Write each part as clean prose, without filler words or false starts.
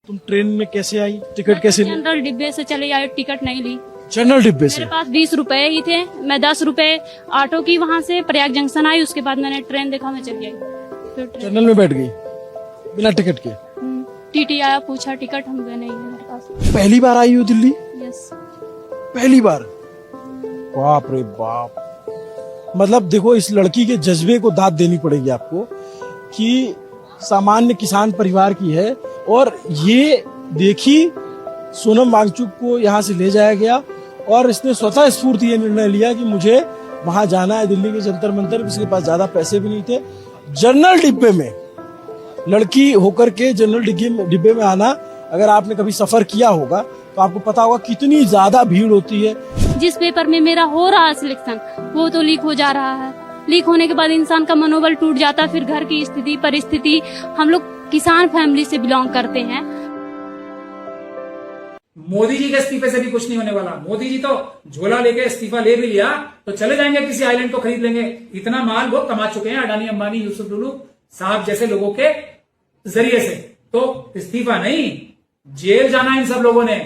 तुम ट्रेन में कैसे आई, टिकट कैसे ली? जनरल डिब्बे से चले आए, टिकट नहीं ली। जनरल डिब्बे से? मेरे पास 20 रुपए ही थे, मैं 10 रुपए ऑटो की वहाँ से प्रयाग जंक्शन आई, उसके बाद मैंने ट्रेन देखा, मैं चली आई। फिर जनरल में बैठ गई बिना टिकट के? टीटी आया, पूछा टिकट, हम गए नहीं है मेरे पास। पहली बार आई हो दिल्ली? यस, पहली बार? बाप रे बाप। मतलब देखो, इस लड़की के जज्बे को दाद देनी पड़ेगी आपको कि सामान्य किसान परिवार की है, और ये देखी सोनम वांगचुक को यहाँ से ले जाया गया और इसने स्वतः स्फूर्ति ये निर्णय लिया कि मुझे वहां जाना है, दिल्ली के जंतर मंतर। इसके पास ज्यादा पैसे भी नहीं थे। जनरल डिब्बे में लड़की होकर के जनरल डिब्बे में आना, अगर आपने कभी सफर किया होगा तो आपको पता होगा कितनी ज्यादा भीड़ होती है। जिस पेपर में मेरा हो रहा है सिलेक्शन, वो तो लीक हो जा रहा है। लीक होने के बाद इंसान का मनोबल टूट जाता है। फिर घर की स्थिति, परिस्थिति, हम लोग किसान फैमिली से बिलोंग करते हैं। मोदी जी के इस्तीफे से भी कुछ नहीं होने वाला। मोदी जी तो झोला लेके इस्तीफा ले भी लिया तो चले जाएंगे, किसी आइलैंड को खरीद लेंगे। इतना माल वो कमा चुके हैं, अडानी, अंबानी, यूसुफ लुलू साहब जैसे लोगों के जरिए से। तो इस्तीफा नहीं, जेल जाना इन सब लोगों ने।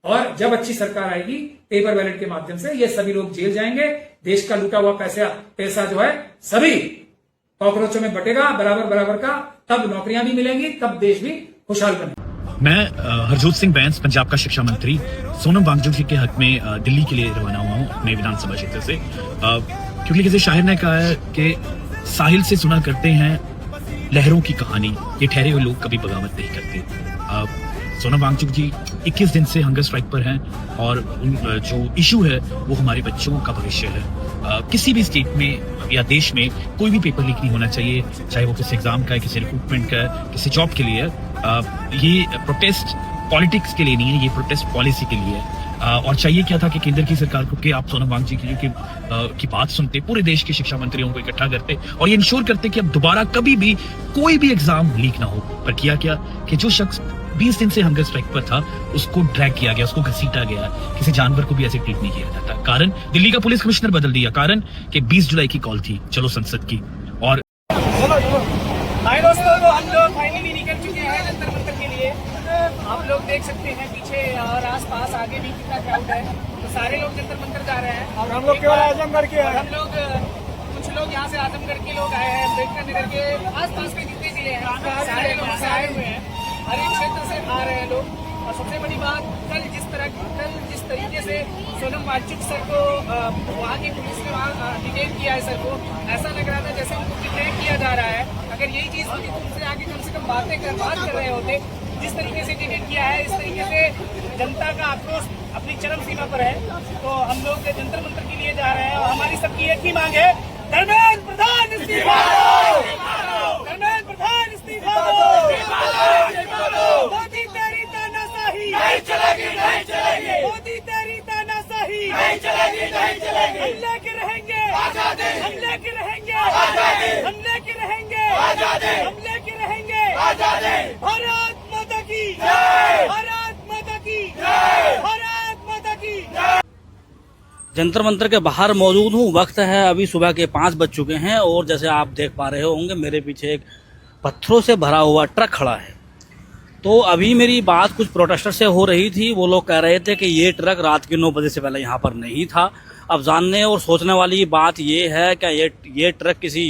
और जब अच्छी सरकार आएगी पेपर बैलेट के माध्यम से, ये सभी लोग जेल जाएंगे। देश का लूटा हुआ पैसा जो है सभी कॉकरोचों में बटेगा बराबर बराबर का। तब नौकरियां भी मिलेंगी, तब देश भी खुशहाल बनेगा। मैं हरजोत सिंह बैंस, पंजाब का शिक्षा मंत्री, सोनम वांगचुक जी के हक में दिल्ली के लिए रवाना हुआ हूँ अपने विधानसभा क्षेत्र से, क्योंकि किसी शायर ने कहा है कि साहिल से सुना करते हैं लहरों की कहानी, ये ठहरे हुए लोग कभी बगावत नहीं करते। सोनम वांगचुक जी 21 दिन से हंगर स्ट्राइक पर हैं और जो इशू है वो हमारे बच्चों का भविष्य है। किसी भी स्टेट में या देश में कोई भी पेपर लीक नहीं होना चाहिए, चाहे वो किसी एग्जाम का है, किसी रिक्रूटमेंट का है, किसी जॉब के लिए है। ये प्रोटेस्ट पॉलिटिक्स के लिए नहीं है, ये प्रोटेस्ट पॉलिसी के लिए है। और चाहिए क्या था कि केंद्र की सरकार को कि आप सोनम वांगचुक जी की बात सुनते, पूरे देश के शिक्षा मंत्रियों को इकट्ठा करते और ये इंश्योर करते कि अब दोबारा कभी भी कोई भी एग्जाम लीक ना हो। पर किया क्या कि जो शख्स 20 दिन से हंगर स्ट्राइक पर था उसको ड्रैग किया गया, उसको घसीटा गया। किसी जानवर को भी ऐसे ट्रीट नहीं किया जाता। कारण दिल्ली का पुलिस कमिश्नर बदल दिया। कारण कि 20 जुलाई की कॉल थी चलो संसद की। और हाय दोस्तों, तो हम लोग फाइनली निकल चुके हैं जंतर मंतर के लिए। आप लोग देख सकते हैं पीछे और आसपास आगे भी कितना क्राउड है। तो सारे लोग जंतर मंतर जा रहे हैं और हम लोग केवल आजमगढ़ के हैं। हम लोग कुछ लोग यहाँ से आजमगढ़ के लोग आए हैं, अम्बेडकर नगर के आसपास के जितने जिले हैं सारे लोग से आए हुए हैं। हर एक क्षेत्र से आ रहे हैं लोग। और सबसे बड़ी बात, कल जिस तरीके से सोनम वांगचुक सर को वहाँ की पुलिस ने वहाँ डिटेन किया है सर को, ऐसा लग रहा था जैसे उनको डिटेन किया जा रहा है। अगर यही चीज होती तो उनसे आगे कम से कम बात कर रहे होते। जिस तरीके से डिटेन किया है, इस तरीके से जनता का आक्रोश अपनी चरम सीमा पर है। तो हम लोग जंतर मंतर के लिए जा रहे हैं और हमारी सबकी एक ही मांग है, धर्मेंद्र प्रधान इस्तीफा दो, धर्मेंद्र प्रधान इस्तीफा दो, मोदी तेरी तानाशाही नहीं चलेगी, नहीं चलेगी, मोदी तेरी तानाशाही नहीं चलेगी, नहीं चलेगी। हम लेके रहेंगे आजादी, हम लेके रहेंगे आजादी, हम लेके रहेंगे आजादी, हम लेके रहेंगे आजादी। भारत माता की जय, भारत माता की जय, भारत माता की जय। जंतर मंतर के बाहर मौजूद हूँ। वक्त है अभी सुबह के 5 बज चुके हैं और जैसे आप देख पा रहे होंगे मेरे पीछे एक पत्थरों से भरा हुआ ट्रक खड़ा है। तो अभी मेरी बात कुछ प्रोटेस्टर से हो रही थी। वो लोग कह रहे थे कि ये ट्रक रात के 9 बजे से पहले यहाँ पर नहीं था। अब जानने और सोचने वाली बात ये है कि ये ट्रक किसी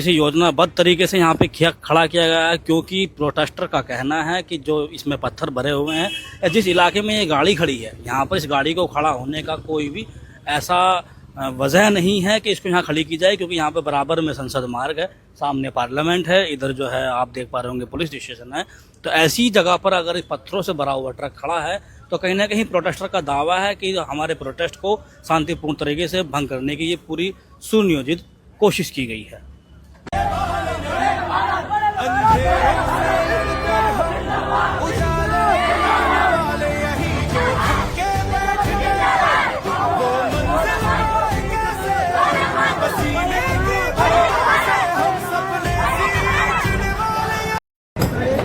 योजनाबद्ध तरीके से यहाँ पे खड़ा किया गया है, क्योंकि प्रोटेस्टर का कहना है कि जो इसमें पत्थर भरे हुए हैं, जिस इलाके में ये गाड़ी खड़ी है, यहाँ पर इस गाड़ी को खड़ा होने का कोई भी ऐसा वजह नहीं है कि इसको यहाँ खड़ी की जाए, क्योंकि यहाँ पे बराबर में संसद मार्ग है, सामने पार्लियामेंट है, इधर जो है आप देख पा रहे होंगे पुलिस स्टेशन है। तो ऐसी जगह पर अगर पत्थरों से भरा हुआ ट्रक खड़ा है तो कहीं ना कहीं प्रोटेस्टर का दावा है कि हमारे प्रोटेस्ट को शांतिपूर्ण तरीके से भंग करने की ये पूरी सुनियोजित कोशिश की गई है।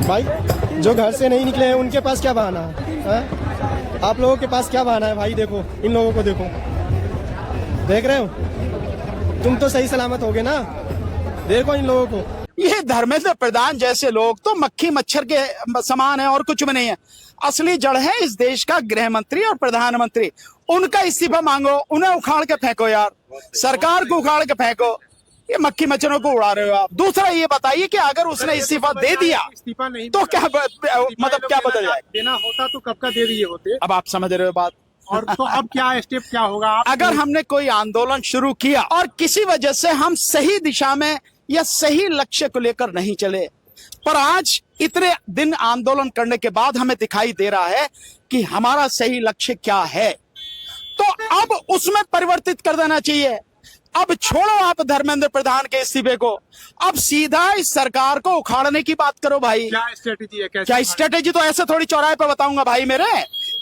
भाई जो घर से नहीं निकले हैं उनके पास क्या बहाना है? आप लोगों के पास क्या बहाना है? भाई देखो, इन लोगों को देखो, देख रहे हो? तुम तो सही सलामत होगे ना? देखो इन लोगों को। ये धर्मेंद्र प्रधान जैसे लोग तो मक्खी मच्छर के समान है और कुछ भी नहीं है। असली जड़ है इस देश का गृह मंत्री और प्रधानमंत्री। उनका इस्तीफा मांगो, उन्हें उखाड़ के फेंको यार, सरकार को उखाड़ के फेंको। ये मक्खी मच्छरों को उड़ा रहे हो आप। दूसरा ये बताइए कि अगर उसने इस्तीफा दे दिया इस्तीफा नहीं तो क्या मतलब क्या बदल जाएगा? देना होता तो कब का दे दिए होते। अब आप समझ रहे हो बात। और तो अब क्या स्टेप क्या होगा? अगर हमने कोई आंदोलन शुरू किया और किसी वजह से हम सही दिशा में या सही लक्ष्य को लेकर नहीं चले, पर आज इतने दिन आंदोलन करने के बाद हमें दिखाई दे रहा है कि हमारा सही लक्ष्य क्या है, तो अब उसमें परिवर्तित कर देना चाहिए। अब छोड़ो आप धर्मेंद्र प्रधान के इस्तीफे को, अब सीधा इस सरकार को उखाड़ने की बात करो भाई। क्या स्ट्रेटेजी है? क्या स्ट्रेटेजी? तो ऐसे थोड़ी चौराहे पे बताऊंगा भाई मेरे।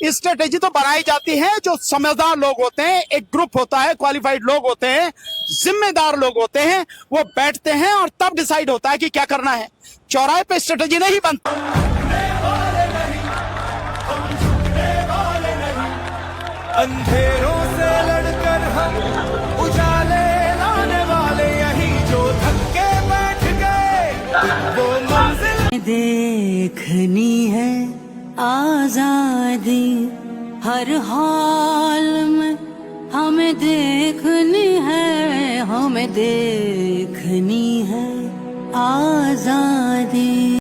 स्ट्रेटेजी तो बनाई जाती है, जो समझदार लोग होते हैं, एक ग्रुप होता है, क्वालिफाइड लोग होते हैं, जिम्मेदार लोग होते हैं, वो बैठते हैं और तब डिसाइड होता है कि क्या करना है। चौराहे पे स्ट्रेटेजी नहीं बनती। अंधेरों से लड़कर हम उजाले लाने वाले, यही जो धक्के बैठ गए वो मंजिल। देखनी है आजादी हर हाल में, हमें देखनी है, हमें देखनी है आजादी।